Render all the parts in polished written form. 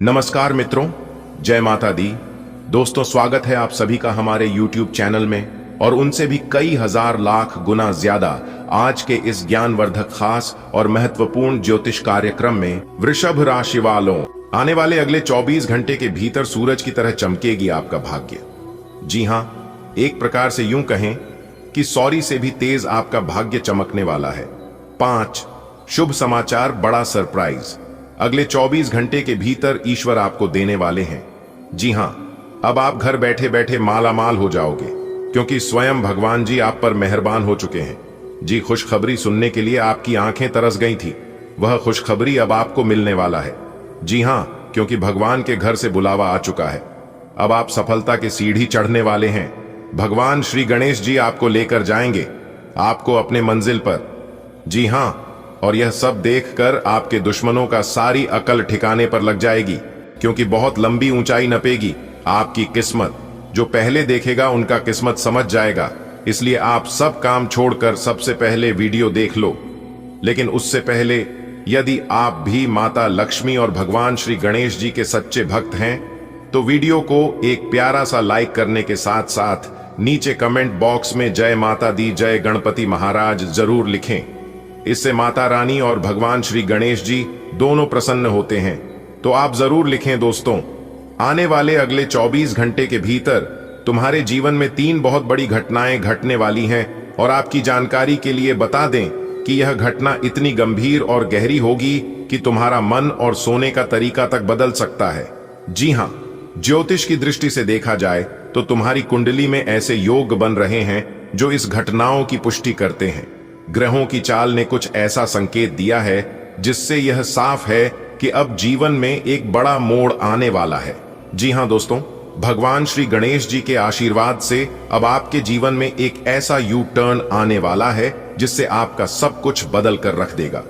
नमस्कार मित्रों, जय माता दी। दोस्तों, स्वागत है आप सभी का हमारे YouTube चैनल में और उनसे भी कई हजार लाख गुना ज्यादा आज के इस ज्ञानवर्धक खास और महत्वपूर्ण ज्योतिष कार्यक्रम में। वृषभ राशि वालों, आने वाले अगले 24 घंटे के भीतर सूरज की तरह चमकेगी आपका भाग्य। जी हां, एक प्रकार से यूं कहें कि सौरी से भी तेज आपका भाग्य चमकने वाला है। 5 शुभ समाचार, बड़ा सरप्राइज अगले 24 घंटे के भीतर ईश्वर आपको देने वाले हैं। जी हां, अब आप घर बैठे बैठे माला माल हो जाओगे, क्योंकि स्वयं भगवान जी आप पर मेहरबान हो चुके हैं। जी, खुशखबरी सुनने के लिए आपकी आंखें तरस गई थी, वह खुशखबरी अब आपको मिलने वाला है। जी हां, क्योंकि भगवान के घर से बुलावा आ चुका है। अब आप सफलता की सीढ़ी चढ़ने वाले हैं। भगवान श्री गणेश जी आपको लेकर जाएंगे आपको अपने मंजिल पर। जी हां, और यह सब देखकर आपके दुश्मनों का सारी अकल ठिकाने पर लग जाएगी, क्योंकि बहुत लंबी ऊंचाई नपेगी आपकी किस्मत। जो पहले देखेगा उनका किस्मत समझ जाएगा। इसलिए आप सब काम छोड़कर सबसे पहले वीडियो देख लो। लेकिन उससे पहले, यदि आप भी माता लक्ष्मी और भगवान श्री गणेश जी के सच्चे भक्त हैं, तो वीडियो को एक प्यारा सा लाइक करने के साथ साथ नीचे कमेंट बॉक्स में जय माता दी, जय गणपति महाराज जरूर लिखें। इससे माता रानी और भगवान श्री गणेश जी दोनों प्रसन्न होते हैं। तो आप जरूर लिखें। दोस्तों, आने वाले अगले 24 घंटे के भीतर तुम्हारे जीवन में 3 बहुत बड़ी घटनाएं घटने वाली हैं, और आपकी जानकारी के लिए बता दें कि यह घटना इतनी गंभीर और गहरी होगी कि तुम्हारा मन और सोने का तरीका तक बदल सकता है। जी हां, ज्योतिष की दृष्टि से देखा जाए तो तुम्हारी कुंडली में ऐसे योग बन रहे हैं जो इस घटनाओं की पुष्टि करते हैं। ग्रहों की चाल ने कुछ ऐसा संकेत दिया है जिससे यह साफ है कि अब जीवन में एक बड़ा मोड़ आने वाला है। जी हां दोस्तों, भगवान श्री गणेश जी के आशीर्वाद से अब आपके जीवन में एक ऐसा यू टर्न आने वाला है जिससे आपका सब कुछ बदल कर रख देगा।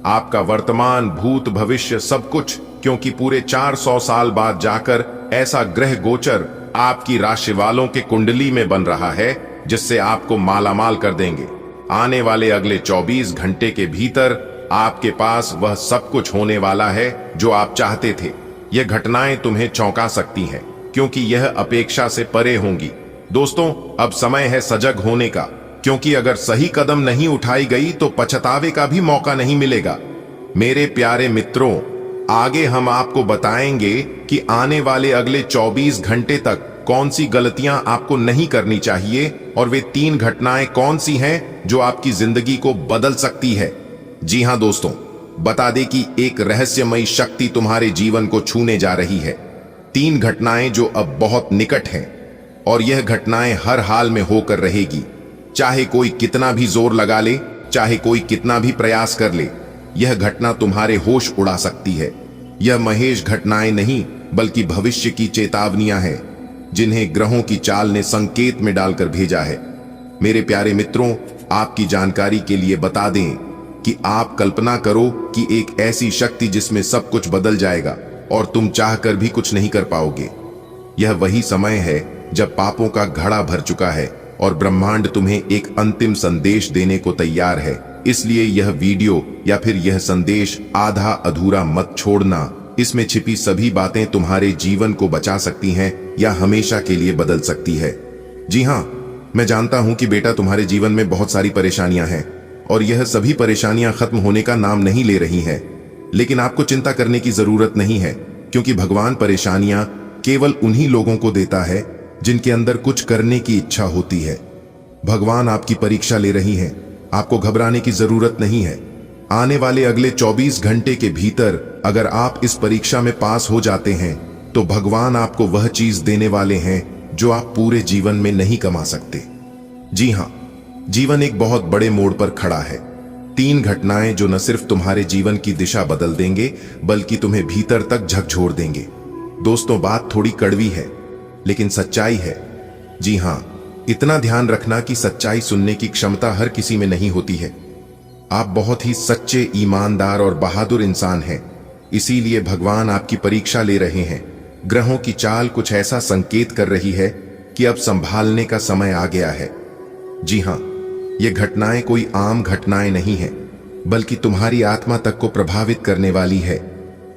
आपका वर्तमान, भूत, भविष्य सब कुछ, क्योंकि पूरे 400 साल बाद जाकर ऐसा ग्रह गोचर आपकी राशि वालों के कुंडली में बन रहा है जिससे आपको मालामाल कर देंगे। आने वाले अगले 24 घंटे के भीतर आपके पास वह सब कुछ होने वाला है जो आप चाहते थे। यह घटनाएं तुम्हें चौंका सकती हैं, क्योंकि यह अपेक्षा से परे होंगी। दोस्तों, अब समय है सजग होने का, क्योंकि अगर सही कदम नहीं उठाई गई तो पछतावे का भी मौका नहीं मिलेगा। मेरे प्यारे मित्रों, आगे हम आपको बताएंगे कि आने वाले अगले 24 घंटे तक कौन सी गलतियां आपको नहीं करनी चाहिए, और वे 3 घटनाएं कौन सी हैं जो आपकी जिंदगी को बदल सकती है। जी हां दोस्तों, बता दें कि एक रहस्यमयी शक्ति तुम्हारे जीवन को छूने जा रही है। 3 घटनाएं जो अब बहुत निकट हैं, और यह घटनाएं हर हाल में होकर रहेगी। चाहे कोई कितना भी जोर लगा ले, चाहे कोई कितना भी प्रयास कर ले, यह घटना तुम्हारे होश उड़ा सकती है। यह महेश घटनाएं नहीं, बल्कि भविष्य की चेतावनियां हैं, जिन्हें ग्रहों की चाल ने संकेत में डालकर भेजा है। मेरे प्यारे मित्रों, आपकी जानकारी के लिए बता दें कि आप कल्पना करो कि एक ऐसी शक्ति जिसमें सब कुछ बदल जाएगा और तुम चाहकर भी कुछ नहीं कर पाओगे। यह वही समय है जब पापों का घड़ा भर चुका है और ब्रह्मांड तुम्हें एक अंतिम संदेश देने को तैयार है। इसलिए यह वीडियो या फिर यह संदेश आधा अधूरा मत छोड़ना। इसमें छिपी सभी बातें तुम्हारे जीवन को बचा सकती हैं या हमेशा के लिए बदल सकती है। जी हां, मैं जानता हूं कि बेटा, तुम्हारे जीवन में बहुत सारी परेशानियां हैं, और यह सभी परेशानियां खत्म होने का नाम नहीं ले रही हैं। लेकिन आपको चिंता करने की जरूरत नहीं है, क्योंकि भगवान परेशानियां केवल उन्हीं लोगों को देता है जिनके अंदर कुछ करने की इच्छा होती है। भगवान आपकी परीक्षा ले रही हैं, आपको घबराने की जरूरत नहीं है। आने वाले अगले 24 घंटे के भीतर अगर आप इस परीक्षा में पास हो जाते हैं, तो भगवान आपको वह चीज देने वाले हैं जो आप पूरे जीवन में नहीं कमा सकते। जी हां, जीवन एक बहुत बड़े मोड़ पर खड़ा है। 3 घटनाएं जो न सिर्फ तुम्हारे जीवन की दिशा बदल देंगे, बल्कि तुम्हें भीतर तक झकझोर देंगे। दोस्तों, बात थोड़ी कड़वी है, लेकिन सच्चाई है। जी हां, इतना ध्यान रखना कि सच्चाई सुनने की क्षमता हर किसी में नहीं होती है। आप बहुत ही सच्चे, ईमानदार और बहादुर इंसान हैं, इसीलिए भगवान आपकी परीक्षा ले रहे हैं। ग्रहों की चाल कुछ ऐसा संकेत कर रही है कि अब संभालने का समय आ गया है। जी हां, ये घटनाएं कोई आम घटनाएं नहीं हैं, बल्कि तुम्हारी आत्मा तक को प्रभावित करने वाली है।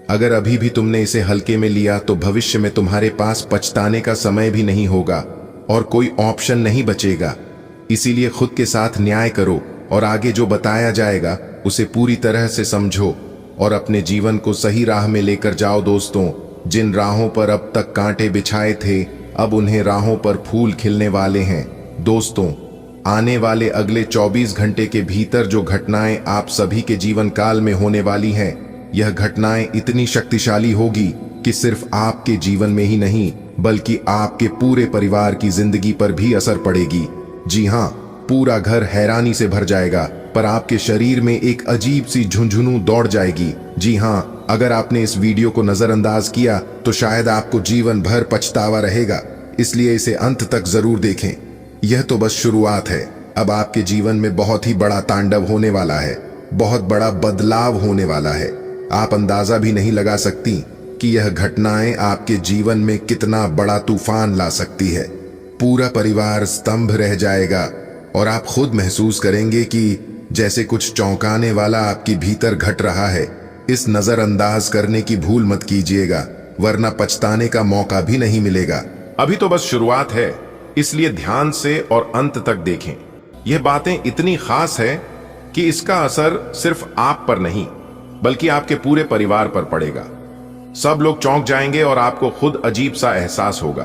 अगर अभी भी तुमने इसे हल्के में लिया तो भविष्य में तुम्हारे पास पछताने का समय भी नहीं होगा और कोई ऑप्शन नहीं बचेगा। इसीलिए खुद के साथ न्याय करो और आगे जो बताया जाएगा उसे पूरी तरह से समझो और अपने जीवन को सही राह में लेकर जाओ। दोस्तों, जिन राहों पर अब तक कांटे बिछाए थे, अब उन्हें राहों पर फूल खिलने वाले हैं। दोस्तों, आने वाले अगले 24 घंटे के भीतर जो घटनाएं आप सभी के जीवन काल में होने वाली हैं, यह घटनाएं इतनी शक्तिशाली होगी कि सिर्फ आपके जीवन में ही नहीं बल्कि आपके पूरे परिवार की जिंदगी पर भी असर पड़ेगी। जी हाँ, पूरा घर हैरानी से भर जाएगा, पर आपके शरीर में एक अजीब सी झुंझुनू दौड़ जाएगी। जी हाँ, अगर आपने इस वीडियो को नजरअंदाज किया तो शायद आपको जीवन भर पछतावा रहेगा, इसलिए इसे अंत तक जरूर देखें। यह तो बस शुरुआत है, अब आपके जीवन में बहुत ही बड़ा तांडव होने वाला है, बहुत बड़ा बदलाव होने वाला है। आप अंदाजा भी नहीं लगा सकती कि यह घटनाएं आपके जीवन में कितना बड़ा तूफान ला सकती है। पूरा परिवार स्तंभ रह जाएगा और आप खुद महसूस करेंगे कि जैसे कुछ चौंकाने वाला आपके भीतर घट रहा है। इस नजरअंदाज करने की भूल मत कीजिएगा, वरना पछताने का मौका भी नहीं मिलेगा। अभी तो बस शुरुआत है, इसलिए ध्यान से और अंत तक देखें। यह बातें इतनी खास है कि इसका असर सिर्फ आप पर नहीं बल्कि आपके पूरे परिवार पर पड़ेगा। सब लोग चौंक जाएंगे और आपको खुद अजीब सा एहसास होगा।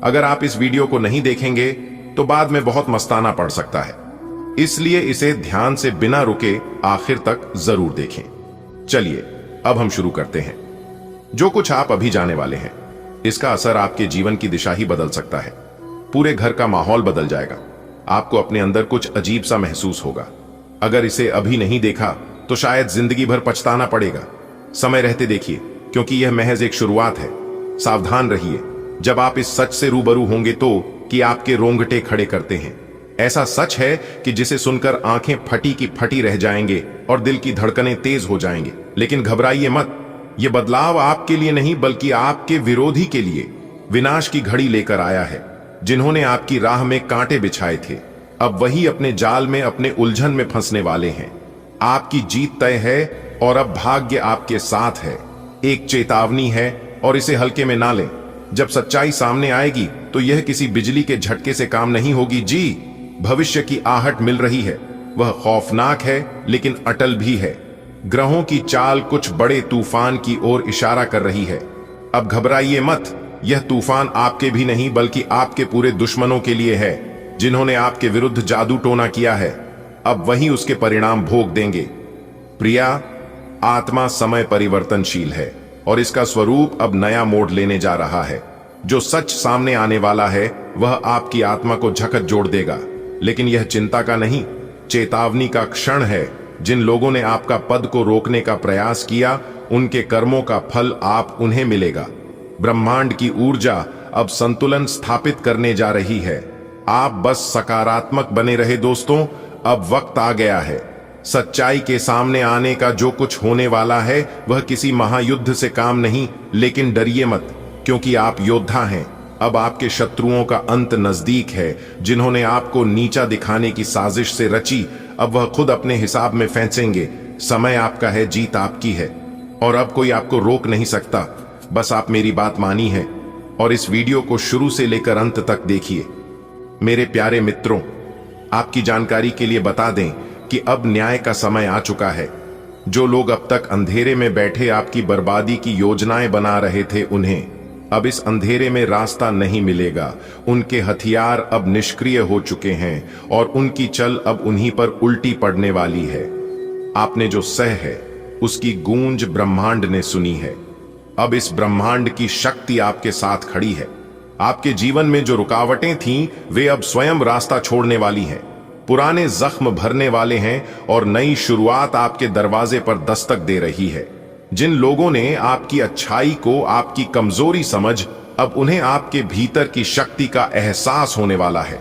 अगर आप इस वीडियो को नहीं देखेंगे तो बाद में बहुत मस्ताना पड़ सकता है, इसलिए इसे ध्यान से बिना रुके आखिर तक जरूर देखें। चलिए अब हम शुरू करते हैं। जो कुछ आप अभी जाने वाले हैं, इसका असर आपके जीवन की दिशा ही बदल सकता है। पूरे घर का माहौल बदल जाएगा, आपको अपने अंदर कुछ अजीब सा महसूस होगा। अगर इसे अभी नहीं देखा तो शायद जिंदगी भर पछताना पड़ेगा। समय रहते देखिए, क्योंकि यह महज एक शुरुआत है। सावधान रहिए, जब आप इस सच से रूबरू होंगे तो कि आपके रोंगटे खड़े करते हैं। ऐसा सच है कि जिसे सुनकर आंखें फटी की फटी रह जाएंगे और दिल की धड़कनें तेज हो जाएंगे। लेकिन घबराइए मत, यह बदलाव आपके लिए नहीं बल्कि आपके विरोधी के लिए विनाश की घड़ी लेकर आया है। जिन्होंने आपकी राह में कांटे बिछाए थे, अब वही अपने जाल में, अपने उलझन में फंसने वाले हैं। आपकी जीत तय है और अब भाग्य आपके साथ है। एक चेतावनी है और इसे हल्के में ना लें। जब सच्चाई सामने आएगी तो यह किसी बिजली के झटके से काम नहीं होगी। जी, भविष्य की आहट मिल रही है, वह खौफनाक है लेकिन अटल भी है। ग्रहों की चाल कुछ बड़े तूफान की ओर इशारा कर रही है। अब घबराइए मत, यह तूफान आपके भी नहीं बल्कि आपके पूरे दुश्मनों के लिए है, जिन्होंने आपके विरुद्ध जादू टोना किया है। अब वही उसके परिणाम भोग देंगे। प्रिया, आत्मा समय परिवर्तनशील है और इसका स्वरूप अब नया मोड़ लेने जा रहा है। जो सच सामने आने वाला है वह आपकी आत्मा को झकझोर जोड़ देगा, लेकिन यह चिंता का नहीं, चेतावनी का क्षण है। जिन लोगों ने आपका पद को रोकने का प्रयास किया, उनके कर्मों का फल आप उन्हें मिलेगा। ब्रह्मांड की ऊर्जा अब संतुलन स्थापित करने जा रही है। आप बस सकारात्मक बने रहे दोस्तों, अब वक्त आ गया है। सच्चाई के सामने आने का। जो कुछ होने वाला है वह किसी महायुद्ध से काम नहीं, लेकिन डरिए मत, क्योंकि आप योद्धा हैं। अब आपके शत्रुओं का अंत नजदीक है। जिन्होंने आपको नीचा दिखाने की साजिश से रची, अब वह खुद अपने हिसाब में फैंसेंगे। समय आपका है, जीत आपकी है और अब कोई आपको रोक नहीं सकता। बस आप मेरी बात मानी है और इस वीडियो को शुरू से लेकर अंत तक देखिए। मेरे प्यारे मित्रों, आपकी जानकारी के लिए बता दें कि अब न्याय का समय आ चुका है। जो लोग अब तक अंधेरे में बैठे आपकी बर्बादी की योजनाएं बना रहे थे, उन्हें अब इस अंधेरे में रास्ता नहीं मिलेगा। उनके हथियार अब निष्क्रिय हो चुके हैं और उनकी चल अब उन्हीं पर उल्टी पड़ने वाली है। आपने जो सह है उसकी गूंज ब्रह्मांड ने सुनी है। अब इस ब्रह्मांड की शक्ति आपके साथ खड़ी है। आपके जीवन में जो रुकावटें थीं, वे अब स्वयं रास्ता छोड़ने वाली हैं। पुराने जख्म भरने वाले हैं और नई शुरुआत आपके दरवाजे पर दस्तक दे रही है। जिन लोगों ने आपकी अच्छाई को आपकी कमजोरी समझ, अब उन्हें आपके भीतर की शक्ति का एहसास होने वाला है।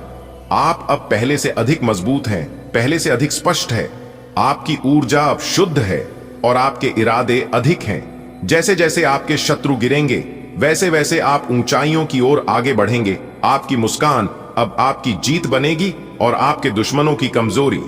आप अब पहले से अधिक मजबूत हैं, पहले से अधिक स्पष्ट है। आपकी ऊर्जा अब शुद्ध है और आपके इरादे अधिक हैं। जैसे जैसे आपके शत्रु गिरेंगे, वैसे वैसे आप ऊंचाइयों की ओर आगे बढ़ेंगे। आपकी मुस्कान अब आपकी जीत बनेगी और आपके दुश्मनों की कमजोरी।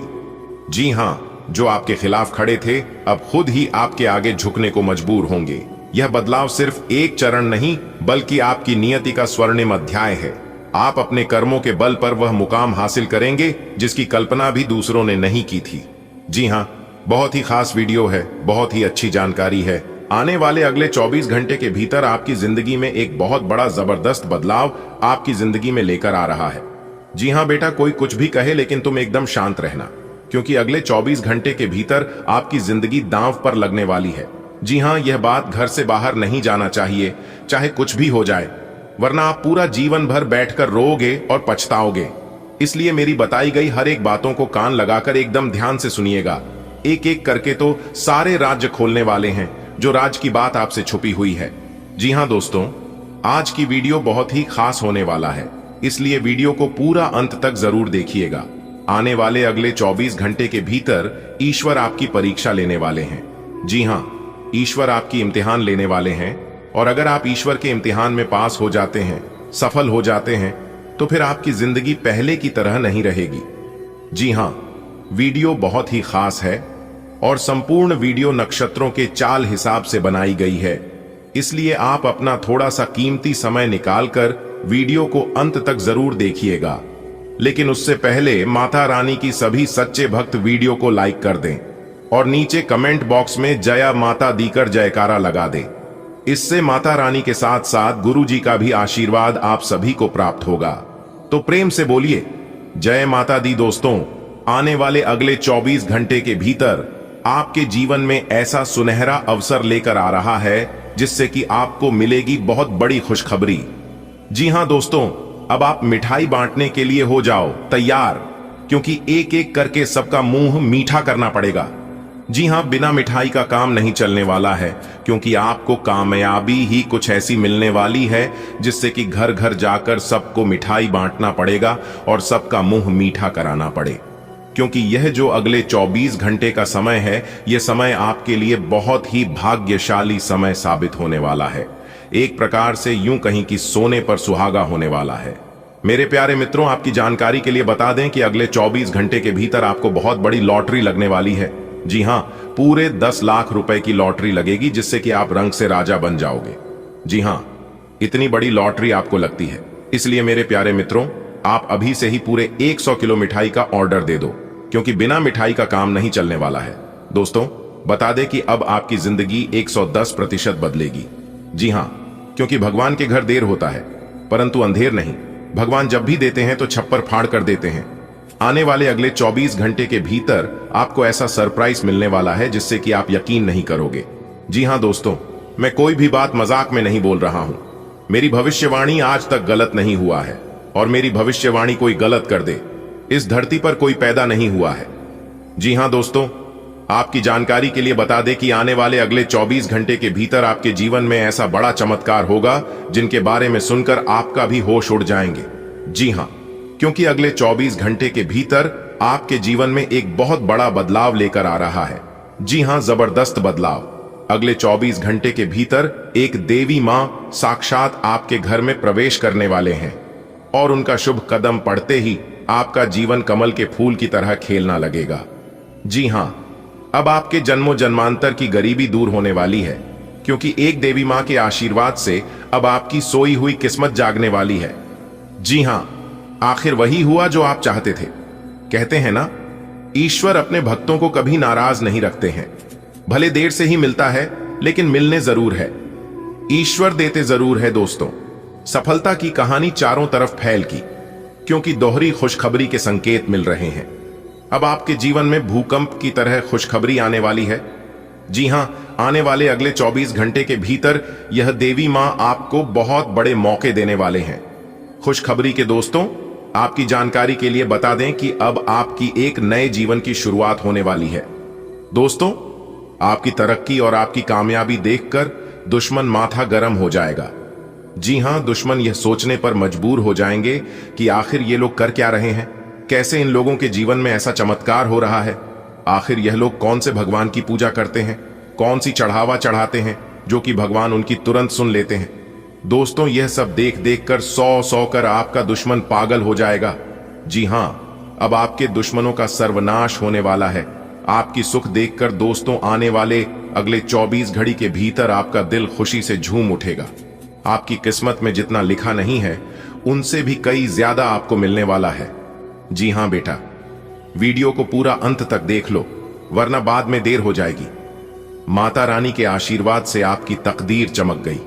जी हां, जो आपके खिलाफ खड़े थे अब खुद ही आपके आगे झुकने को मजबूर होंगे। यह बदलाव सिर्फ एक चरण नहीं बल्कि आपकी नियति का स्वर्णिम अध्याय है। आप अपने कर्मों के बल पर वह मुकाम हासिल करेंगे जिसकी कल्पना भी दूसरों ने नहीं की थी। जी हाँ, बहुत ही खास वीडियो है, बहुत ही अच्छी जानकारी है। आने वाले अगले 24 घंटे के भीतर आपकी जिंदगी में एक बहुत बड़ा जबरदस्त बदलाव आपकी जिंदगी में लेकर आ रहा है। जी हाँ बेटा, कोई कुछ भी कहे लेकिन तुम एकदम शांत रहना, क्योंकि अगले 24 घंटे के भीतर आपकी जिंदगी दांव पर लगने वाली है। जी हाँ, यह बात घर से बाहर नहीं जाना चाहिए, चाहे कुछ भी हो जाए, वरना आप पूरा जीवन भर बैठकर रोओगे और पछताओगे। इसलिए मेरी बताई गई हर एक बातों को कान लगाकर एकदम ध्यान से सुनिएगा। एक एक करके तो सारे राज्य खोलने वाले हैं जो राज की बात आपसे छुपी हुई है। जी हाँ दोस्तों, आज की वीडियो बहुत ही खास होने वाला है, इसलिए वीडियो को पूरा अंत तक जरूर देखिएगा। आने वाले अगले 24 घंटे के भीतर ईश्वर आपकी परीक्षा लेने वाले हैं। जी हाँ, ईश्वर आपकी इम्तिहान लेने वाले हैं, और अगर आप ईश्वर के इम्तिहान में पास हो जाते हैं, सफल हो जाते हैं, तो फिर आपकी जिंदगी पहले की तरह नहीं रहेगी। जी हाँ, वीडियो बहुत ही खास है और संपूर्ण वीडियो नक्षत्रों के चाल हिसाब से बनाई गई है, इसलिए आप अपना थोड़ा सा कीमती समय निकालकर वीडियो को अंत तक जरूर देखिएगा। लेकिन उससे पहले माता रानी की सभी सच्चे भक्त वीडियो को लाइक कर दें और नीचे कमेंट बॉक्स में जया माता दीकर जयकारा लगा दें। इससे माता रानी के साथ साथ गुरु जी का भी आशीर्वाद आप सभी को प्राप्त होगा। तो प्रेम से बोलिए जय माता दी। दोस्तों, आने वाले अगले 24 घंटे के भीतर आपके जीवन में ऐसा सुनहरा अवसर लेकर आ रहा है जिससे कि आपको मिलेगी बहुत बड़ी खुशखबरी। जी हां दोस्तों, अब आप मिठाई बांटने के लिए हो जाओ तैयार, क्योंकि एक एक करके सबका मुंह मीठा करना पड़ेगा। जी हां, बिना मिठाई का काम नहीं चलने वाला है, क्योंकि आपको कामयाबी ही कुछ ऐसी मिलने वाली है जिससे कि घर घर जाकर सबको मिठाई बांटना पड़ेगा और सबका मुंह मीठा कराना पड़े। क्योंकि यह जो अगले 24 घंटे का समय है, यह समय आपके लिए बहुत ही भाग्यशाली समय साबित होने वाला है। एक प्रकार से यूं कहीं कि सोने पर सुहागा होने वाला है। मेरे प्यारे मित्रों, आपकी जानकारी के लिए बता दें कि अगले 24 घंटे के भीतर आपको बहुत बड़ी लॉटरी लगने वाली है। जी हां, पूरे 10 लाख रुपए की लॉटरी लगेगी, जिससे कि आप रंग से राजा बन जाओगे। जी हां, इतनी बड़ी लॉटरी आपको लगती है, इसलिए मेरे प्यारे मित्रों, आप अभी से ही पूरे 100 किलो मिठाई का ऑर्डर दे दो, क्योंकि बिना मिठाई का काम नहीं चलने वाला है। दोस्तों, बता दें कि अब आपकी जिंदगी 110% बदलेगी। जी हां, क्योंकि भगवान के घर देर होता है परंतु अंधेर नहीं। भगवान जब भी देते हैं तो छप्पर फाड़ कर देते हैं। आने वाले अगले 24 घंटे के भीतर आपको ऐसा सरप्राइज मिलने वाला है जिससे कि आप यकीन नहीं करोगे। जी हां दोस्तों, मैं कोई भी बात मजाक में नहीं बोल रहा हूं। मेरी भविष्यवाणी आज तक गलत नहीं हुआ है, और मेरी भविष्यवाणी कोई गलत कर दे, इस धरती पर कोई पैदा नहीं हुआ है। जी हां दोस्तों, आपकी जानकारी के लिए बता दें कि आने वाले अगले 24 घंटे के भीतर आपके जीवन में ऐसा बड़ा चमत्कार होगा जिनके बारे में सुनकर आपका भी होश उड़ जाएंगे। जी हां, क्योंकि अगले 24 घंटे के भीतर आपके जीवन में एक बहुत बड़ा बदलाव लेकर आ रहा है। जी हां, जबरदस्त बदलाव। अगले 24 घंटे के भीतर एक देवी मां साक्षात आपके घर में प्रवेश करने वाले हैं, और उनका शुभ कदम पड़ते ही आपका जीवन कमल के फूल की तरह खेलना लगेगा। जी हां, अब आपके जन्मों जन्मांतर की गरीबी दूर होने वाली है, क्योंकि एक देवी मां के आशीर्वाद से अब आपकी सोई हुई किस्मत जागने वाली है। जी हां, आखिर वही हुआ जो आप चाहते थे। कहते हैं ना, ईश्वर अपने भक्तों को कभी नाराज नहीं रखते हैं। भले देर से ही मिलता है, लेकिन मिलने जरूर है। ईश्वर देते जरूर है। दोस्तों, सफलता की कहानी चारों तरफ फैल की, क्योंकि दोहरी खुशखबरी के संकेत मिल रहे हैं। अब आपके जीवन में भूकंप की तरह खुशखबरी आने वाली है। जी हां, आने वाले अगले 24 घंटे के भीतर यह देवी मां आपको बहुत बड़े मौके देने वाले हैं। खुशखबरी के दोस्तों, आपकी जानकारी के लिए बता दें कि अब आपकी एक नए जीवन की शुरुआत होने वाली है। दोस्तों, आपकी तरक्की और आपकी कामयाबी देखकर दुश्मन माथा गर्म हो जाएगा। जी हां, दुश्मन यह सोचने पर मजबूर हो जाएंगे कि आखिर ये लोग कर क्या रहे हैं, कैसे इन लोगों के जीवन में ऐसा चमत्कार हो रहा है, आखिर यह लोग कौन से भगवान की पूजा करते हैं, कौन सी चढ़ावा चढ़ाते हैं जो कि भगवान उनकी तुरंत सुन लेते हैं। दोस्तों, यह सब देख देख कर 100 कर आपका दुश्मन पागल हो जाएगा। जी हां, अब आपके दुश्मनों का सर्वनाश होने वाला है, आपकी सुख देखकर दोस्तों आने वाले अगले 24 घड़ी के भीतर आपका दिल खुशी से झूम उठेगा। आपकी किस्मत में जितना लिखा नहीं है उनसे भी कई ज्यादा आपको मिलने वाला है। जी हां बेटा, वीडियो को पूरा अंत तक देख लो, वरना बाद में देर हो जाएगी। माता रानी के आशीर्वाद से आपकी तकदीर चमक गई।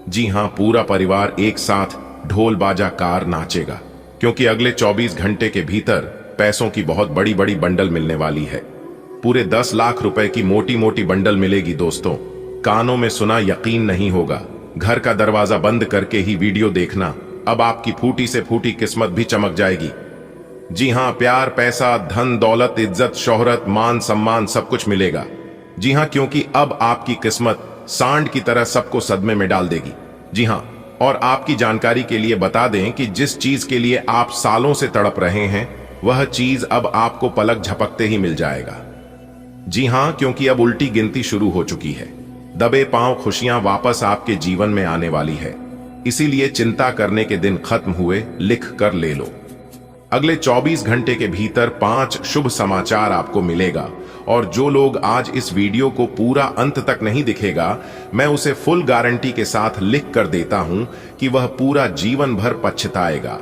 जी हां, पूरा परिवार एक साथ ढोल बाजा कार नाचेगा, क्योंकि अगले 24 घंटे के भीतर पैसों की बहुत बड़ी बड़ी बंडल मिलने वाली है। पूरे 10 लाख रुपए की मोटी मोटी बंडल मिलेगी दोस्तों। कानों में सुना यकीन नहीं होगा। घर का दरवाजा बंद करके ही वीडियो देखना, अब आपकी फूटी से फूटी किस्मत भी चमक जाएगी। जी हां, प्यार, पैसा, धन दौलत, इज्जत, शोहरत, मान सम्मान सब कुछ मिलेगा। जी हां, क्योंकि अब आपकी किस्मत सांड की तरह सबको सदमे में डाल देगी। जी हां, और आपकी जानकारी के लिए बता दें कि जिस चीज के लिए आप सालों से तड़प रहे हैं वह चीज अब आपको पलक झपकते ही मिल जाएगा। जी हां, क्योंकि अब उल्टी गिनती शुरू हो चुकी है। दबे पांव खुशियां वापस आपके जीवन में आने वाली है। इसीलिए चिंता करने के दिन खत्म हुए, लिख कर ले लो। अगले 24 घंटे के भीतर 5 शुभ समाचार आपको मिलेगा, और जो लोग आज इस वीडियो को पूरा अंत तक नहीं दिखेगा, मैं उसे फुल गारंटी के साथ लिख कर देता हूं कि वह पूरा जीवन भर पछताएगा,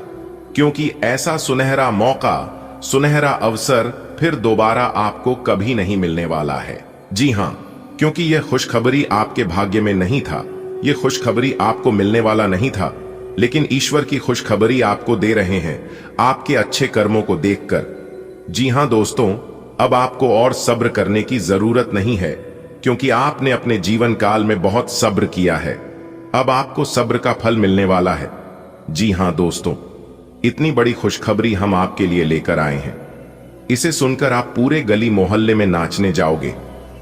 क्योंकि ऐसा सुनहरा मौका, सुनहरा अवसर फिर दोबारा आपको कभी नहीं मिलने वाला है। जी हां, क्योंकि यह खुशखबरी आपके भाग्य में नहीं था, यह खुशखबरी आपको मिलने वाला नहीं था, लेकिन ईश्वर की खुशखबरी आपको दे रहे हैं आपके अच्छे कर्मों को देखकर। जी हां दोस्तों, अब आपको और सब्र करने की जरूरत नहीं है, क्योंकि आपने अपने जीवन काल में बहुत सब्र किया है। अब आपको सब्र का फल मिलने वाला है। जी हां दोस्तों, इतनी बड़ी खुशखबरी हम आपके लिए लेकर आए हैं। इसे सुनकर आप पूरे गली मोहल्ले में नाचने जाओगे।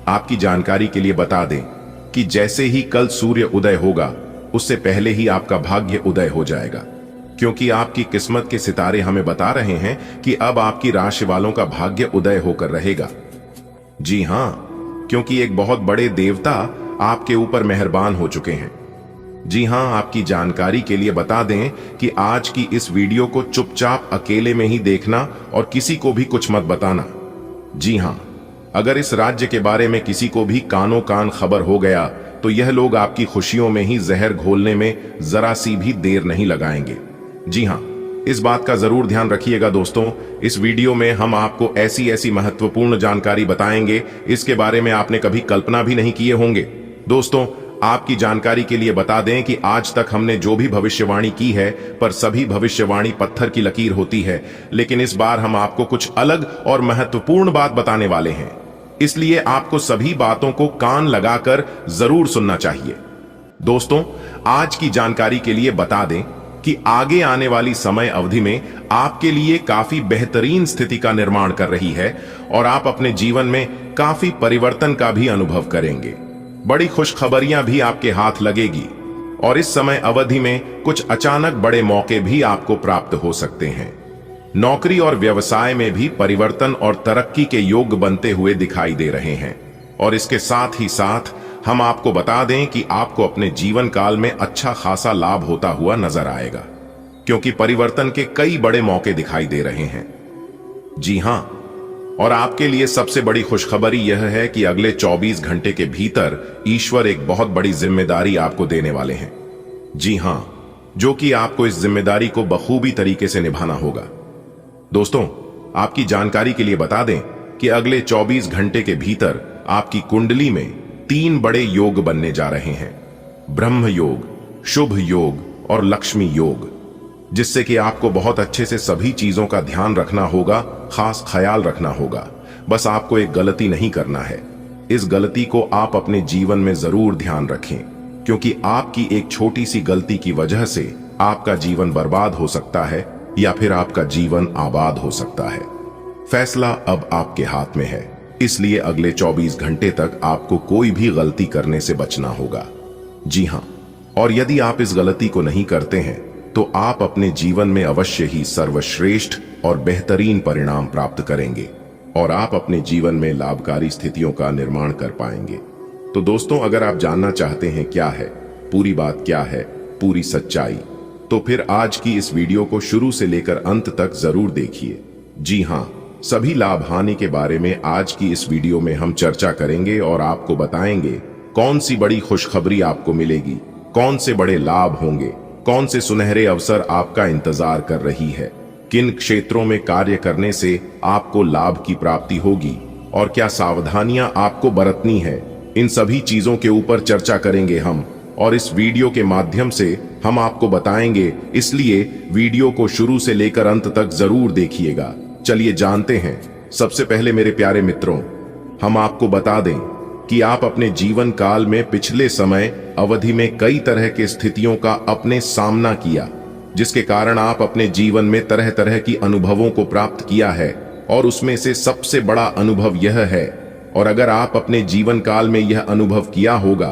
आपकी जानकारी के लिए बता दें कि जैसे ही कल सूर्य उदय होगा, उससे पहले ही आपका भाग्य उदय हो जाएगा, क्योंकि आपकी किस्मत के सितारे हमें बता रहे हैं कि अब आपकी राशि वालों का भाग्य उदय होकर रहेगा। जी हां, क्योंकि एक बहुत बड़े देवता आपके ऊपर मेहरबान हो चुके हैं। जी हां, आपकी जानकारी के लिए बता दें कि आज की इस वीडियो को चुपचाप अकेले में ही देखना और किसी को भी कुछ मत बताना। जी हां, अगर इस राज्य के बारे में किसी को भी कानों कान खबर हो गया तो यह लोग आपकी खुशियों में ही जहर घोलने में जरा सी भी देर नहीं लगाएंगे। जी हां, इस बात का जरूर ध्यान रखिएगा दोस्तों। इस वीडियो में हम आपको ऐसी ऐसी महत्वपूर्ण जानकारी बताएंगे, इसके बारे में आपने कभी कल्पना भी नहीं किए होंगे। दोस्तों, आपकी जानकारी के लिए बता दें कि आज तक हमने जो भी भविष्यवाणी की है, पर सभी भविष्यवाणी पत्थर की लकीर होती है, लेकिन इस बार हम आपको कुछ अलग और महत्वपूर्ण बात बताने वाले हैं। इसलिए आपको सभी बातों को कान लगाकर जरूर सुनना चाहिए। दोस्तों, आज की जानकारी के लिए बता दें कि आगे आने वाली समय अवधि में आपके लिए काफी बेहतरीन स्थिति का निर्माण कर रही है और आप अपने जीवन में काफी परिवर्तन का भी अनुभव करेंगे। बड़ी खुशखबरियां भी आपके हाथ लगेगी और इस समय अवधि में कुछ अचानक बड़े मौके भी आपको प्राप्त हो सकते हैं। नौकरी और व्यवसाय में भी परिवर्तन और तरक्की के योग बनते हुए दिखाई दे रहे हैं। और इसके साथ ही साथ हम आपको बता दें कि आपको अपने जीवन काल में अच्छा खासा लाभ होता हुआ नजर आएगा, क्योंकि परिवर्तन के कई बड़े मौके दिखाई दे रहे हैं। जी हां, और आपके लिए सबसे बड़ी खुशखबरी यह है कि अगले 24 घंटे के भीतर ईश्वर एक बहुत बड़ी जिम्मेदारी आपको देने वाले हैं। जी हां, जो कि आपको इस जिम्मेदारी को बखूबी तरीके से निभाना होगा। दोस्तों, आपकी जानकारी के लिए बता दें कि अगले 24 घंटे के भीतर आपकी कुंडली में 3 बड़े योग बनने जा रहे हैं। ब्रह्म योग, शुभ योग और लक्ष्मी योग, जिससे कि आपको बहुत अच्छे से सभी चीजों का ध्यान रखना होगा, खास ख्याल रखना होगा। बस आपको एक गलती नहीं करना है। इस गलती को आप अपने जीवन में जरूर ध्यान रखें, क्योंकि आपकी एक छोटी सी गलती की वजह से आपका जीवन बर्बाद हो सकता है या फिर आपका जीवन आबाद हो सकता है। फैसला अब आपके हाथ में है, इसलिए अगले 24 घंटे तक आपको कोई भी गलती करने से बचना होगा। जी हां, और यदि आप इस गलती को नहीं करते हैं तो आप अपने जीवन में अवश्य ही सर्वश्रेष्ठ और बेहतरीन परिणाम प्राप्त करेंगे और आप अपने जीवन में लाभकारी स्थितियों का निर्माण कर पाएंगे। तो दोस्तों, अगर आप जानना चाहते हैं क्या है पूरी बात, क्या है पूरी सच्चाई, तो फिर आज की इस वीडियो को शुरू से लेकर अंत तक जरूर देखिए। जी हां, सभी लाभ हानि के बारे में आज की इस वीडियो में हम चर्चा करेंगे और आपको बताएंगे कौन सी बड़ी खुशखबरी आपको मिलेगी, कौन से बड़े लाभ होंगे, कौन से सुनहरे अवसर आपका इंतजार कर रही है, किन क्षेत्रों में कार्य करने से आपको लाभ की प्राप्ति होगी और क्या सावधानियां आपको बरतनी है। इन सभी चीजों के ऊपर चर्चा करेंगे हम और इस वीडियो के माध्यम से हम आपको बताएंगे, इसलिए वीडियो को शुरू से लेकर अंत तक जरूर देखिएगा। चलिए जानते हैं। सबसे पहले मेरे प्यारे मित्रों, हम आपको बता दें कि आप अपने जीवन काल में पिछले समय अवधि में कई तरह की स्थितियों का अपने सामना किया, जिसके कारण आप अपने जीवन में तरह तरह की अनुभवों को प्राप्त किया है और उसमें से सबसे बड़ा अनुभव यह है, और अगर आप अपने जीवन काल में यह अनुभव किया होगा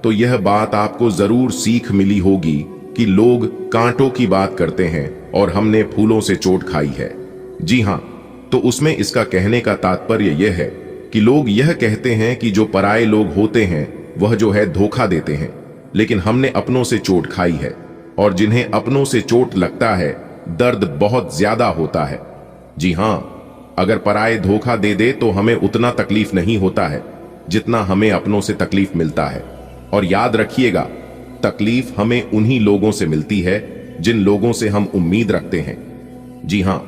तो यह बात आपको जरूर सीख मिली होगी कि लोग कांटों की बात करते हैं और हमने फूलों से चोट खाई है। जी हाँ, तो उसमें इसका कहने का तात्पर्य यह है कि लोग यह कहते हैं कि जो पराये लोग होते हैं वह जो है धोखा देते हैं, लेकिन हमने अपनों से चोट खाई है और जिन्हें अपनों से चोट लगता है दर्द बहुत ज्यादा होता है। जी हाँ, अगर पराये धोखा दे दे तो हमें उतना तकलीफ नहीं होता है जितना हमें अपनों से तकलीफ मिलता है। और याद रखिएगा, तकलीफ हमें उन्हीं लोगों से मिलती है जिन लोगों से हम उम्मीद रखते हैं। जी हां,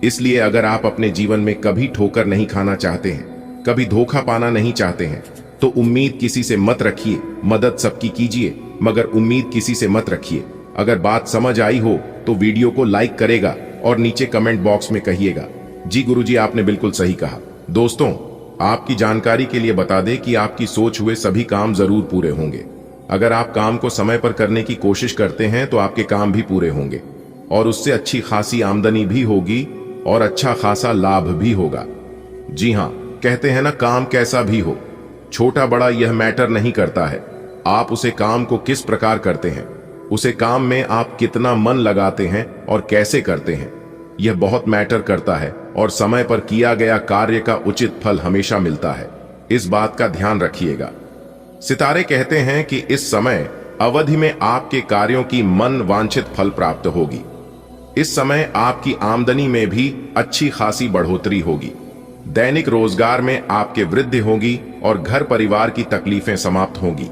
इसलिए अगर आप अपने जीवन में कभी ठोकर नहीं खाना चाहते हैं, कभी धोखा पाना नहीं चाहते हैं, तो उम्मीद किसी से मत रखिए। मदद सबकी कीजिए मगर उम्मीद किसी से मत रखिए। अगर बात समझ आई हो तो वीडियो को लाइक करेगा और नीचे कमेंट बॉक्स में कहिएगा, जी गुरुजी आपने बिल्कुल सही कहा। दोस्तों, आपकी जानकारी के लिए बता दें कि आपकी सोच हुए सभी काम जरूर पूरे होंगे। अगर आप काम को समय पर करने की कोशिश करते हैं तो आपके काम भी पूरे होंगे और उससे अच्छी खासी आमदनी भी होगी और अच्छा खासा लाभ भी होगा। जी हाँ, कहते हैं ना, काम कैसा भी हो, छोटा बड़ा यह मैटर नहीं करता है। आप उसे काम को किस प्रकार करते हैं, उसे काम में आप कितना मन लगाते हैं और कैसे करते हैं, यह बहुत मैटर करता है और समय पर किया गया कार्य का उचित फल हमेशा मिलता है। इस बात का ध्यान रखिएगा। सितारे कहते हैं कि इस समय अवधि में आपके कार्यों की मन वांछित फल प्राप्त होगी। इस समय आपकी आमदनी में भी अच्छी खासी बढ़ोतरी होगी। दैनिक रोजगार में आपके वृद्धि होगी और घर परिवार की तकलीफें समाप्त होंगी।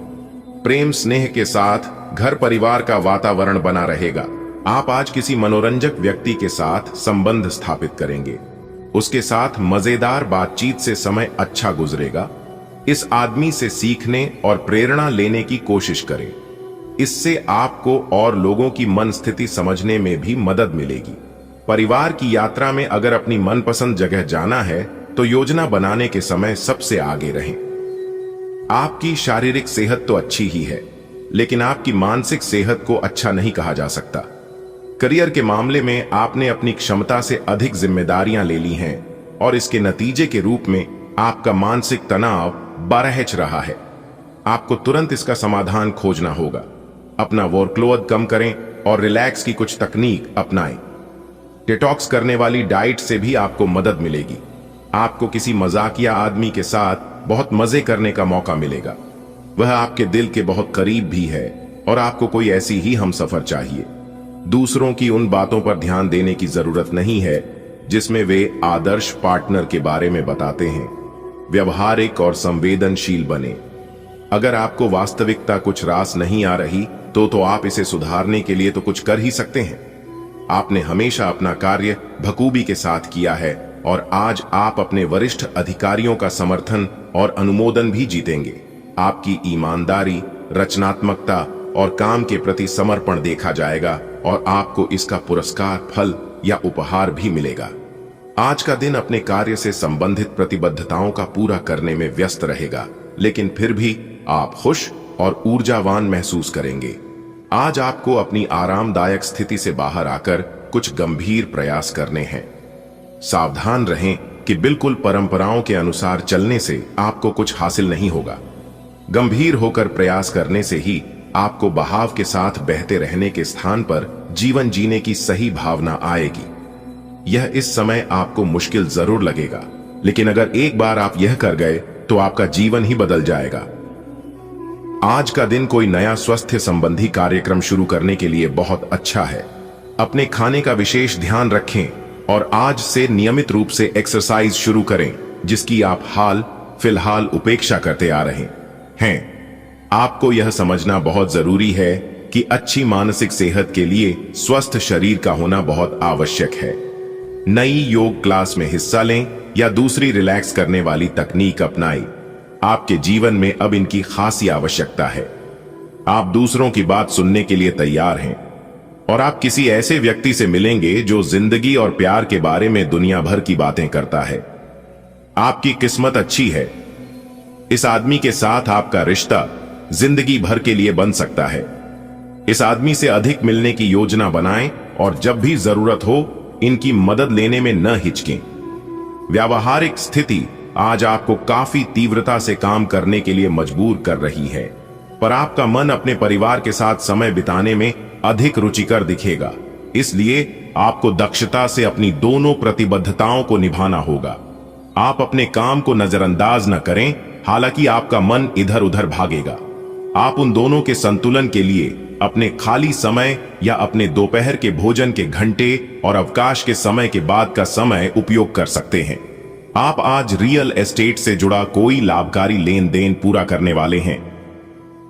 प्रेम स्नेह के साथ घर परिवार का वातावरण बना रहेगा। आप आज किसी मनोरंजक व्यक्ति के साथ संबंध स्थापित करेंगे। उसके साथ मजेदार बातचीत से समय अच्छा गुजरेगा। इस आदमी से सीखने और प्रेरणा लेने की कोशिश करें। इससे आपको और लोगों की मन स्थिति समझने में भी मदद मिलेगी। परिवार की यात्रा में अगर अपनी मनपसंद जगह जाना है तो योजना बनाने के समय सबसे आगे रहें। आपकी शारीरिक सेहत तो अच्छी ही है, लेकिन आपकी मानसिक सेहत को अच्छा नहीं कहा जा सकता। करियर के मामले में आपने अपनी क्षमता से अधिक जिम्मेदारियां ले ली हैं और इसके नतीजे के रूप में आपका मानसिक तनाव बढ़ रहा है। आपको तुरंत इसका समाधान खोजना होगा। अपना वर्कलोड कम करें और रिलैक्स की कुछ तकनीक अपनाएं। डिटॉक्स करने वाली डाइट से भी आपको मदद मिलेगी। आपको किसी मजाकिया आदमी के साथ बहुत मजे करने का मौका मिलेगा। वह आपके दिल के बहुत करीब भी है और आपको कोई ऐसी ही हमसफर चाहिए। दूसरों की उन बातों पर ध्यान देने की जरूरत नहीं है जिसमें वे आदर्श पार्टनर के बारे में बताते हैं। व्यवहारिक और संवेदनशील बने। अगर आपको वास्तविकता कुछ रास नहीं आ रही तो आप इसे सुधारने के लिए तो कुछ कर ही सकते हैं। आपने हमेशा अपना कार्य बखूबी के साथ किया है और आज आप अपने वरिष्ठ अधिकारियों का समर्थन और अनुमोदन भी जीतेंगे। आपकी ईमानदारी, रचनात्मकता और काम के प्रति समर्पण देखा जाएगा और आपको इसका पुरस्कार, फल या उपहार भी मिलेगा। आज का दिन अपने कार्य से संबंधित प्रतिबद्धताओं का पूरा करने में व्यस्त रहेगा, लेकिन फिर भी आप खुश और ऊर्जावान महसूस करेंगे। आज आपको अपनी आरामदायक स्थिति से बाहर आकर कुछ गंभीर प्रयास करने हैं। सावधान रहें कि बिल्कुल परंपराओं के अनुसार चलने से आपको कुछ हासिल नहीं होगा। गंभीर होकर प्रयास करने से ही आपको बहाव के साथ बहते रहने के स्थान पर जीवन जीने की सही भावना आएगी। यह इस समय आपको मुश्किल जरूर लगेगा, लेकिन अगर एक बार आप यह कर गए तो आपका जीवन ही बदल जाएगा। आज का दिन कोई नया स्वास्थ्य संबंधी कार्यक्रम शुरू करने के लिए बहुत अच्छा है। अपने खाने का विशेष ध्यान रखें। और आज से नियमित रूप से एक्सरसाइज शुरू करें जिसकी आप हाल फिलहाल उपेक्षा करते आ रहे हैं। आपको यह समझना बहुत जरूरी है कि अच्छी मानसिक सेहत के लिए स्वस्थ शरीर का होना बहुत आवश्यक है। नई योग क्लास में हिस्सा लें या दूसरी रिलैक्स करने वाली तकनीक अपनाएं। आपके जीवन में अब इनकी खासी आवश्यकता है। आप दूसरों की बात सुनने के लिए तैयार हैं और आप किसी ऐसे व्यक्ति से मिलेंगे जो जिंदगी और प्यार के बारे में दुनिया भर की बातें करता है। आपकी किस्मत अच्छी है। इस आदमी के साथ आपका रिश्ता जिंदगी भर के लिए बन सकता है। इस आदमी से अधिक मिलने की योजना बनाएं और जब भी जरूरत हो इनकी मदद लेने में न हिचकें। व्यावहारिक स्थिति आज आपको काफी तीव्रता से काम करने के लिए मजबूर कर रही है, पर आपका मन अपने परिवार के साथ समय बिताने में अधिक रुचिकर दिखेगा। इसलिए आपको दक्षता से अपनी दोनों प्रतिबद्धताओं को निभाना होगा। आप अपने काम को नजरअंदाज न करें, हालांकि आपका मन इधर उधर भागेगा। आप उन दोनों के संतुलन के लिए अपने खाली समय या अपने दोपहर के भोजन के घंटे और अवकाश के समय के बाद का समय उपयोग कर सकते हैं। आप आज रियल एस्टेट से जुड़ा कोई लाभकारी लेन देन पूरा करने वाले हैं।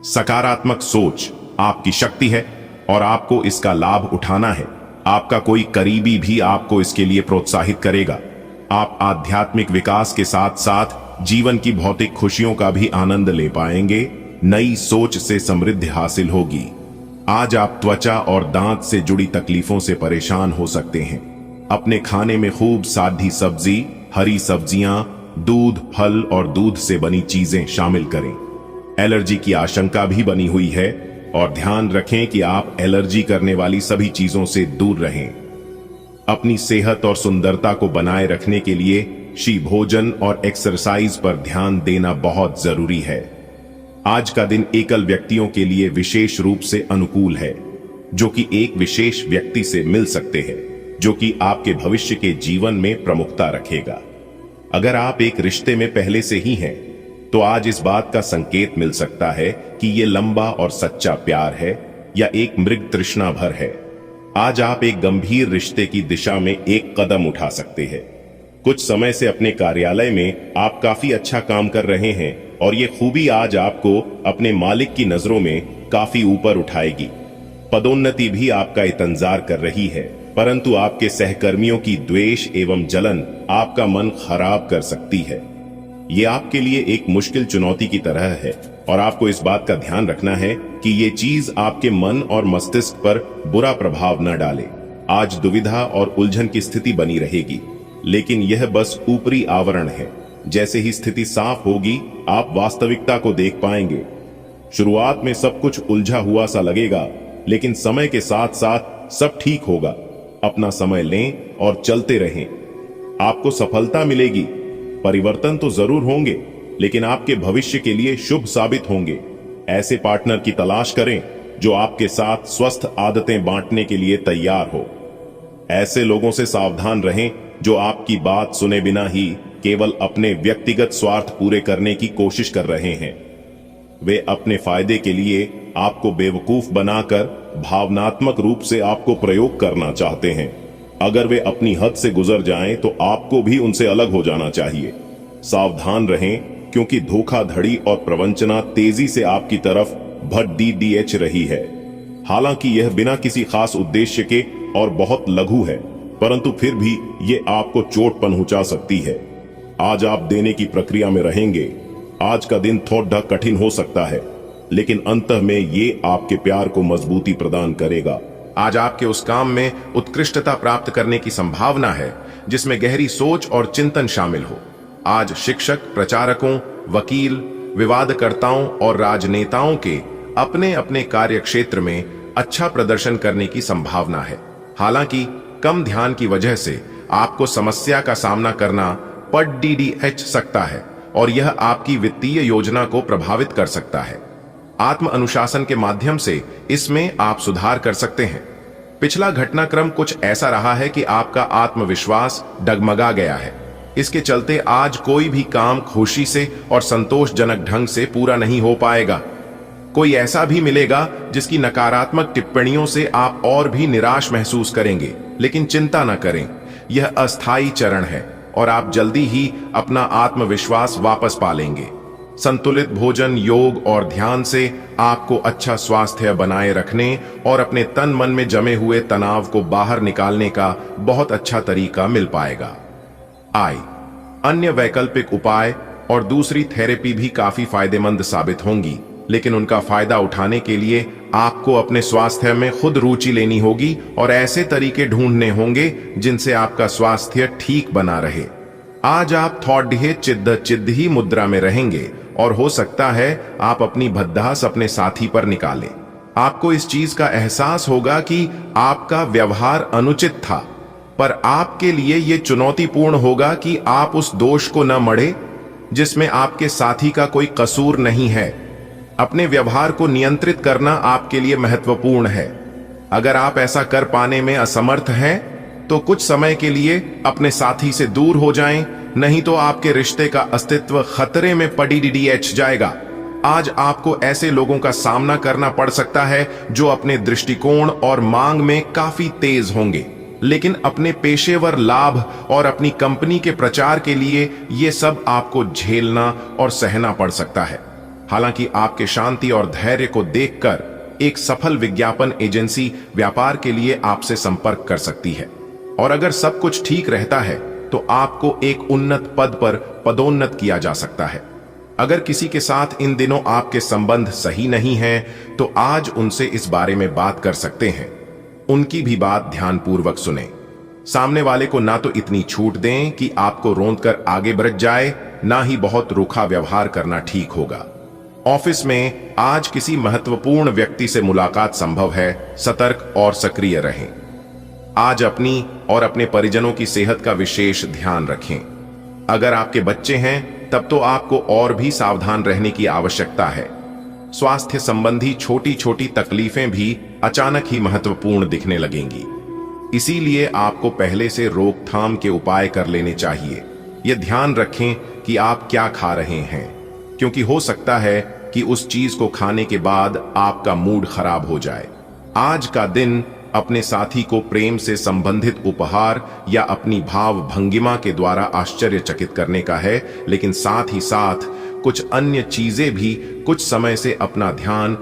सकारात्मक सोच आपकी शक्ति है और आपको इसका लाभ उठाना है। आपका कोई करीबी भी आपको इसके लिए प्रोत्साहित करेगा। आप आध्यात्मिक विकास के साथ साथ जीवन की भौतिक खुशियों का भी आनंद ले पाएंगे। नई सोच से समृद्धि हासिल होगी। आज आप त्वचा और दांत से जुड़ी तकलीफों से परेशान हो सकते हैं। अपने खाने में खूब सादी सब्जी, हरी सब्जियां, दूध, फल और दूध से बनी चीजें शामिल करें। एलर्जी की आशंका भी बनी हुई है और ध्यान रखें कि आप एलर्जी करने वाली सभी चीजों से दूर रहें। अपनी सेहत और सुंदरता को बनाए रखने के लिए शी भोजन और एक्सरसाइज पर ध्यान देना बहुत जरूरी है। आज का दिन एकल व्यक्तियों के लिए विशेष रूप से अनुकूल है, जो कि एक विशेष व्यक्ति से मिल सकते हैं, जो कि आपके भविष्य के जीवन में प्रमुखता रखेगा। अगर आप एक रिश्ते में पहले से ही हैं, तो आज इस बात का संकेत मिल सकता है कि यह लंबा और सच्चा प्यार है या एक मृग तृष्णा भर है। आज आप एक गंभीर रिश्ते की दिशा में एक कदम उठा सकते हैं। कुछ समय से अपने कार्यालय में आप काफी अच्छा काम कर रहे हैं और ये खूबी आज आपको अपने मालिक की नजरों में काफी ऊपर उठाएगी। पदोन्नति भी आपका इंतजार कर रही है, परंतु आपके सहकर्मियों की द्वेष एवं जलन आपका मन खराब कर सकती है। ये आपके लिए एक मुश्किल चुनौती की तरह है और आपको इस बात का ध्यान रखना है कि ये चीज आपके मन और मस्तिष्क पर बुरा प्रभाव न डाले। आज दुविधा और उलझन की स्थिति बनी रहेगी, लेकिन यह बस ऊपरी आवरण है। जैसे ही स्थिति साफ होगी, आप वास्तविकता को देख पाएंगे। शुरुआत में सब कुछ उलझा हुआ सा लगेगा, लेकिन समय के साथ साथ सब ठीक होगा। अपना समय लें और चलते रहें। आपको सफलता मिलेगी। परिवर्तन तो जरूर होंगे, लेकिन आपके भविष्य के लिए शुभ साबित होंगे। ऐसे पार्टनर की तलाश करें जो आपके साथ स्वस्थ आदतें बांटने के लिए तैयार हो। ऐसे लोगों से सावधान रहें जो आपकी बात सुने बिना ही केवल अपने व्यक्तिगत स्वार्थ पूरे करने की कोशिश कर रहे हैं। वे अपने फायदे के लिए आपको बेवकूफ बनाकर भावनात्मक रूप से आपको प्रयोग करना चाहते हैं। अगर वे अपनी हद से गुजर जाएं तो आपको भी उनसे अलग हो जाना चाहिए। सावधान रहें, क्योंकि धोखाधड़ी और प्रवंचना तेजी से आपकी तरफ भड़दीह रही है। हालांकि यह बिना किसी खास उद्देश्य के और बहुत लघु है, परंतु फिर भी ये आपको चोट पहुंचा सकती है। आज आप देने की प्रक्रिया में रहेंगे। आज का दिन थोड़ा कठिन हो सकता है, लेकिन अंतः में ये आपके प्यार को मजबूती प्रदान करेगा। आज आपके उस काम में उत्कृष्टता प्राप्त करने की संभावना है जिसमें गहरी सोच और चिंतन शामिल हो। आज शिक्षक, प्रचारकों, वकील, विवादकर्ताओं और राजनेताओं के अपने अपने कार्य क्षेत्र में अच्छा प्रदर्शन करने की संभावना है। हालांकि कम ध्यान की वजह से आपको समस्या का सामना करना पड़ सकता है और यह आपकी वित्तीय योजना को प्रभावित कर सकता है। आत्म अनुशासन के माध्यम से इसमें आप सुधार कर सकते हैं। पिछला घटनाक्रम कुछ ऐसा रहा है कि आपका आत्मविश्वास डगमगा गया है। इसके चलते आज कोई भी काम खुशी से और संतोषजनक ढंग से पूरा नहीं हो पाएगा। कोई ऐसा भी मिलेगा जिसकी नकारात्मक टिप्पणियों से आप और भी निराश महसूस करेंगे, लेकिन चिंता न करें। यह अस्थायी चरण है और आप जल्दी ही अपना आत्मविश्वास वापस पा लेंगे। संतुलित भोजन, योग और ध्यान से आपको अच्छा स्वास्थ्य बनाए रखने और अपने तन मन में जमे हुए तनाव को बाहर निकालने का बहुत अच्छा तरीका मिल पाएगा। अन्य वैकल्पिक उपाय और दूसरी थेरेपी भी काफी फायदेमंद साबित होंगी, लेकिन उनका फायदा उठाने के लिए आपको अपने स्वास्थ्य में खुद रुचि लेनी होगी और ऐसे तरीके ढूंढने होंगे जिनसे आपका स्वास्थ्य ठीक बना रहे। आज आप थोड़े चिद्ध ही मुद्रा में रहेंगे और हो सकता है आप अपनी भद्दास अपने साथी पर निकालें। आपको इस चीज का एहसास होगा कि आपका व्यवहार अनुचित था, पर आपके लिए यह चुनौतीपूर्ण होगा कि आप उस दोष को न मढ़े जिसमें आपके साथी का कोई कसूर नहीं है। अपने व्यवहार को नियंत्रित करना आपके लिए महत्वपूर्ण है। अगर आप ऐसा कर पाने में असमर्थ हैं, तो कुछ समय के लिए अपने साथी से दूर हो जाएं, नहीं तो आपके रिश्ते का अस्तित्व खतरे में पड़ीडीएच जाएगा। आज आपको ऐसे लोगों का सामना करना पड़ सकता है जो अपने दृष्टिकोण और मांग में काफी तेज होंगे, लेकिन अपने पेशेवर लाभ और अपनी कंपनी के प्रचार के लिए ये सब आपको झेलना और सहना पड़ सकता है। हालांकि आपके शांति और धैर्य को देखकर एक सफल विज्ञापन एजेंसी व्यापार के लिए आपसे संपर्क कर सकती है, और अगर सब कुछ ठीक रहता है तो आपको एक उन्नत पद पर पदोन्नत किया जा सकता है। अगर किसी के साथ इन दिनों आपके संबंध सही नहीं हैं, तो आज उनसे इस बारे में बात कर सकते हैं। उनकी भी बात ध्यानपूर्वक सुने। सामने वाले को ना तो इतनी छूट दें कि आपको रोंद कर आगे बढ़ जाए, ना ही बहुत रूखा व्यवहार करना ठीक होगा। ऑफिस में आज किसी महत्वपूर्ण व्यक्ति से मुलाकात संभव है, सतर्क और सक्रिय रहें। आज अपनी और अपने परिजनों की सेहत का विशेष ध्यान रखें। अगर आपके बच्चे हैं, तब तो आपको और भी सावधान रहने की आवश्यकता है। स्वास्थ्य संबंधी छोटी छोटी तकलीफें भी अचानक ही महत्वपूर्ण दिखने लगेंगी, इसीलिए आपको पहले से रोकथाम के उपाय कर लेने चाहिए। यह ध्यान रखें कि आप क्या खा रहे हैं, क्योंकि हो सकता है कि उस चीज को खाने के बाद आपका मूड खराब हो जाए। आज का दिन अपने साथी को प्रेम से संबंधित उपहार या अपनी भाव भंगिमा के द्वारा आश्चर्यचकित करने का है, लेकिन साथ ही साथ कुछ अन्य चीजें भी कुछ समय से अपना ध्यान